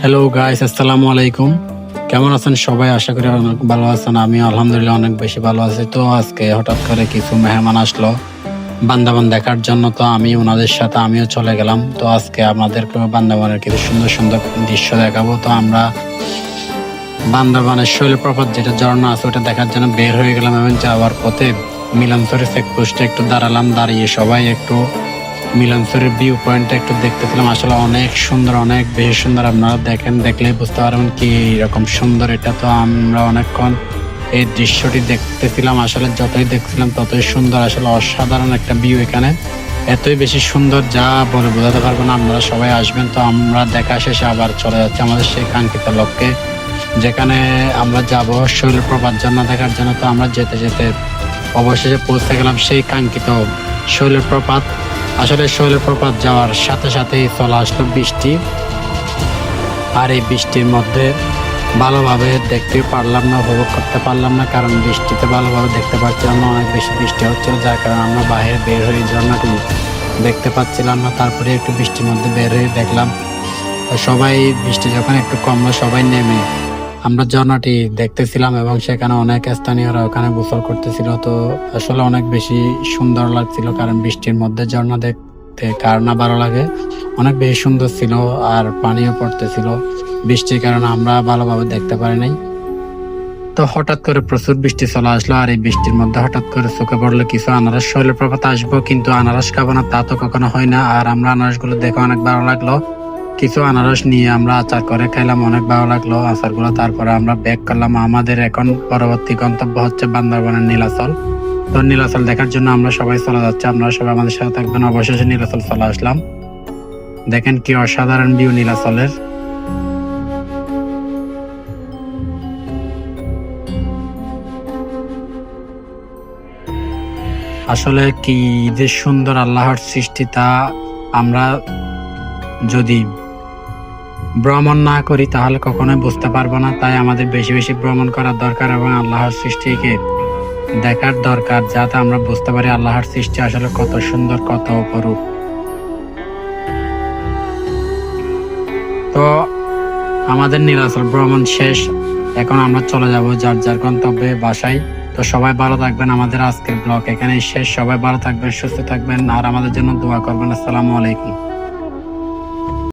Hello guys, আসসালামু আলাইকুম। কেমন আছেন সবাই? আশা করি অনেক ভালো আছেন। আমি আলহামদুলিল্লাহ অনেক বেশি ভালো আছি। তো আজকে হঠাৎ করে কিছু মেহমান আসলো বান্দাবান দেখার জন্য, তো আমি ওনাদের সাথে আমিও চলে গেলাম। তো আজকে আপনাদেরকে বান্দাবানের কিছু সুন্দর সুন্দর দৃশ্য দেখাবো। তো আমরা বান্দাবানের শৈলপ্রপাত যেটা ঝর্ণা আছে ওটা দেখার জন্য বের হয়ে গেলাম এবং যাওয়ার পথে মিলনসরি চেকপোস্টে একটু দাঁড়ালাম। দাঁড়িয়ে সবাই একটু মিলনসরের ভিউ পয়েন্টটা একটু দেখতেছিলাম। আসলে অনেক সুন্দর, অনেক বেশি সুন্দর। আপনারা দেখলেই বুঝতে পারবেন কি রকম সুন্দর এটা। তো আমরা অনেকক্ষণ এই দৃশ্যটি দেখতেছিলাম। আসলে যতই দেখছিলাম ততই সুন্দর। আসলে অসাধারণ একটা ভিউ এখানে, এতই বেশি সুন্দর যা বলে বোঝাতে পারবো না। আপনারা সবাই আসবেন। তো আমরা দেখা শেষে আবার চলে যাচ্ছি আমাদের সেই কাঙ্ক্ষিত লক্ষ্যে, যেখানে আমরা যাব শৈলপ্রপাত ঝর্ণা দেখার জন্য। তো আমরা যেতে যেতে অবশেষে পৌঁছে গেলাম সেই কাঙ্ক্ষিত শৈলপ্রপাত। আসলে শৈলপ্রপাত যাওয়ার সাথে সাথেই চলে আসলো বৃষ্টি, আর এই বৃষ্টির মধ্যে ভালোভাবে দেখতে পারলাম না, উপভোগ করতে পারলাম না, কারণ বৃষ্টিতে ভালোভাবে দেখতে পাচ্ছিলাম না। অনেক বেশি বৃষ্টি হচ্ছিল, যার কারণে আমরা বাইরে বের হয়ে ঝর্ণাটি দেখতে পাচ্ছিলাম না। তারপরে একটু বৃষ্টির মধ্যে বের হয়ে দেখলাম। তো সবাই বৃষ্টি যখন একটু কমলো সবাই নেমে আমরা ঝর্ণাটি দেখতেছিলাম এবং সেখানে অনেক স্থানীয়রা ওখানে গোসল করতেছিল। তো আসলে অনেক বেশি সুন্দর লাগছিল, কারণ বৃষ্টির মধ্যে ঝর্ণা দেখতে কার না ভালো লাগে। অনেক বেশি সুন্দর ছিল আর পানিও পড়তেছিল। বৃষ্টির কারণে আমরা ভালোভাবে দেখতে পারি নাই। তো হঠাৎ করে প্রচুর বৃষ্টি চলে আসলো, আর এই বৃষ্টির মধ্যে হঠাৎ করে চোখে পড়লো কিছু আনারস। শৈলপ্রপাত আসবো কিন্তু আনারস খাবো না তা তো কখনো হয় না। আর আমরা আনারসগুলো দেখে অনেক ভালো লাগলো। কিছু আনারস নিয়ে আমরা আচার করে খাইলাম, অনেক ভালো লাগলো আচারগুলো। তারপরে আমরা ব্যাক করলাম। আমাদের এখন পরবর্তী গন্তব্য হচ্ছে বান্দরবানের নীলাচল। তো নীলাচল দেখার জন্য আমরা সবাই চলে যাচ্ছি। আপনারা সবাই আমাদের সাথে থাকবেন। অবশেষে নীলাচল চলে আসলাম। দেখেন কি অসাধারণ ভিউ নীলাচলের। আসলে কি যে সুন্দর আল্লাহর সৃষ্টি, তা আমরা যদি ভ্রমণ না করি তাহলে কখনোই বুঝতে পারবো না। তাই আমাদের বেশি বেশি ভ্রমণ করার দরকার এবং আল্লাহর সৃষ্টিকে দেখার দরকার, যাতে আমরা বুঝতে পারি আল্লাহর সৃষ্টি আসলে কত সুন্দর, কত অপরূপ। তো আমাদের নীলাচল ভ্রমণ শেষ। এখন আমরা চলে যাব যার যার গন্তব্যে, বাসায়। তো সবাই ভালো থাকবেন। আমাদের আজকের ব্লগ এখানেই শেষ। সবাই ভালো থাকবেন, সুস্থ থাকবেন আর আমাদের জন্য দোয়া করবেন। আসসালামু আলাইকুম।